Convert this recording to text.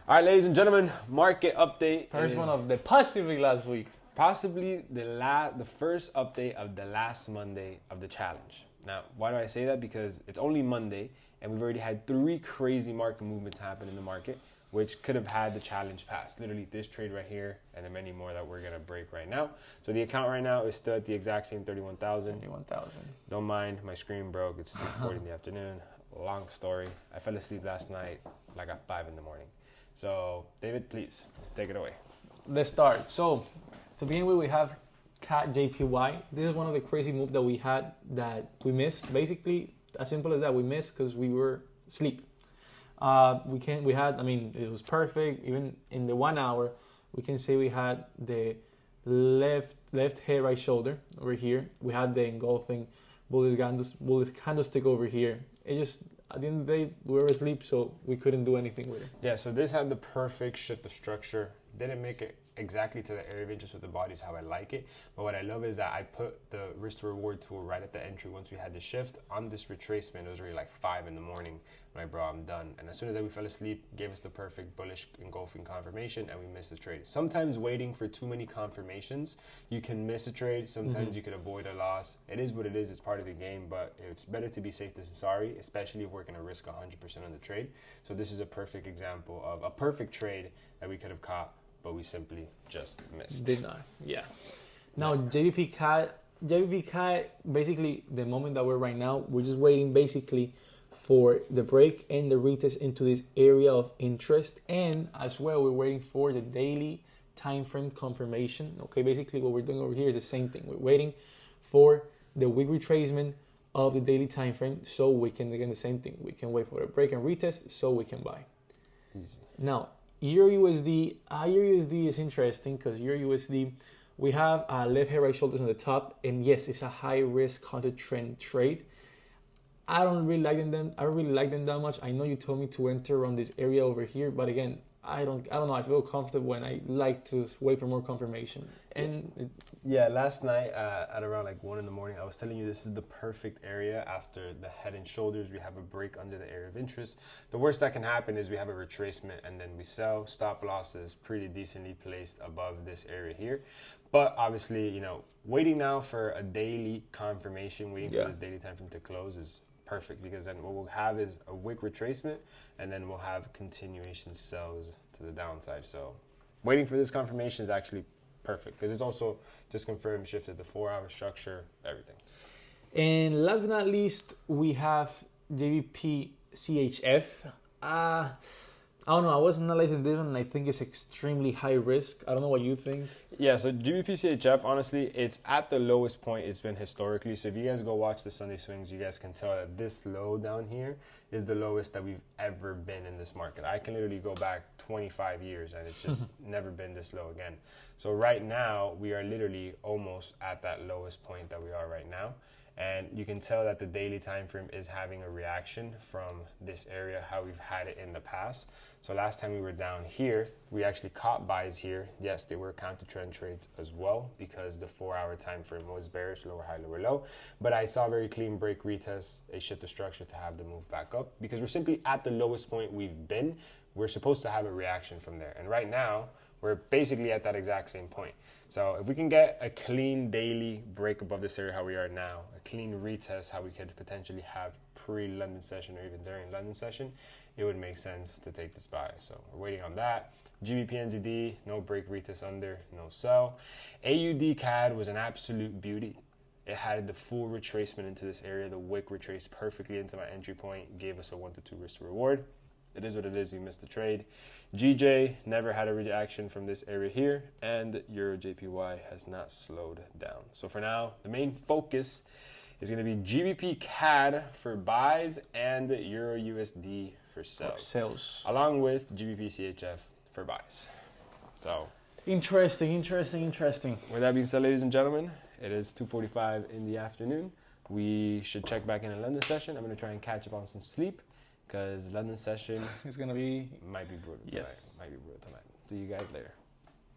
All right, ladies and gentlemen, market update. First one of the possibly last week. Possibly the first update of the last Monday of the challenge. Now, why do I say that? Because it's only Monday, and we've already had 3 crazy market movements happen in the market, which could have had the challenge passed. Literally this trade right here, and then many more that we're gonna break right now. So the account right now is still at the exact same 31,000. 31,000. Don't mind, my screen broke. It's 2:40 in the afternoon. Long story. I fell asleep last night, like at 5 in the morning. So, David, please take it away. Let's start. So, to begin with, we have CAD JPY. This is one of the crazy moves that we had that we missed. Basically, as simple as that, we missed because we were asleep. It was perfect. Even in the 1 hour, we can say we had the left head, right shoulder over here. We had the engulfing bullish candlestick over here. It just, at the end of the day, we were asleep, so we couldn't do anything with it. Yeah, so this had the perfect shift of structure. Didn't make it exactly to the area of interest with the bodies how I like it. But what I love is that I put the risk to reward tool right at the entry once we had the shift. On this retracement, it was already like 5 in the morning. I'm like, bro, I'm done. And as soon as we fell asleep, gave us the perfect bullish engulfing confirmation, and we missed the trade. Sometimes waiting for too many confirmations, you can miss a trade. Sometimes you could avoid a loss. It is what it is. It's part of the game, but it's better to be safe than sorry, especially if we're going to risk 100% on the trade. So this is a perfect example of a perfect trade that we could have caught, but we simply just missed. Did not, yeah. Now, JVP CAD, basically the moment that we're right now, we're just waiting basically for the break and the retest into this area of interest. And as well, we're waiting for the daily time frame confirmation. Okay, basically what we're doing over here is the same thing. We're waiting for the week retracement of the daily time frame so we can, again, the same thing. We can wait for a break and retest so we can buy. Easy. Now, Euro USD is interesting because Euro USD, we have left head, right shoulders on the top, and yes, it's a high risk counter trend trade. I don't really like them. I don't really like them that much. I know you told me to enter on this area over here, but again, I don't know. I feel comfortable when I like to wait for more confirmation. And last night at around like 1 in the morning, I was telling you this is the perfect area after the head and shoulders. We have a break under the area of interest. The worst that can happen is we have a retracement and then we sell. Stop losses pretty decently placed above this area here. But obviously, waiting now for a daily confirmation, waiting for this daily time frame to close is perfect, because then what we'll have is a wick retracement and then we'll have continuation sells to the downside. So waiting for this confirmation is actually perfect because it's also just confirmed shifted the 4-hour structure, everything. And last but not least, we have JVP CHF. I don't know. I was analyzing this one, and I think it's extremely high risk. I don't know what you think. Yeah, so GBP-CHF, honestly, it's at the lowest point it's been historically. So if you guys go watch the Sunday swings, you guys can tell that this low down here is the lowest that we've ever been in this market. I can literally go back 25 years, and it's just never been this low again. So right now, we are literally almost at that lowest point that we are right now. And you can tell that the daily time frame is having a reaction from this area, how we've had it in the past. So last time we were down here, we actually caught buys here. Yes, they were counter trend trades as well because the 4-hour time frame was bearish, lower high, lower low. But I saw very clean break retest, a shift of structure to have the move back up because we're simply at the lowest point we've been. We're supposed to have a reaction from there. And right now, we're basically at that exact same point. So if we can get a clean daily break above this area how we are now, a clean retest how we could potentially have pre-London session or even during London session, it would make sense to take this buy. So we're waiting on that. GBP NZD, no break retest under, no sell. AUD CAD was an absolute beauty. It had the full retracement into this area. The wick retraced perfectly into my entry point, gave us a 1 to 2 risk to reward. It is what it is. We missed the trade. GJ never had a reaction from this area here, and Euro JPY has not slowed down. So for now, the main focus is going to be GBP CAD for buys and Euro USD for sells, along with GBP CHF for buys. So interesting. With that being said, ladies and gentlemen, it is 2:45 in the afternoon. We should check back in a London session. I'm going to try and catch up on some sleep, because London session is going to be... might be brutal tonight. Might be brutal tonight. See you guys later.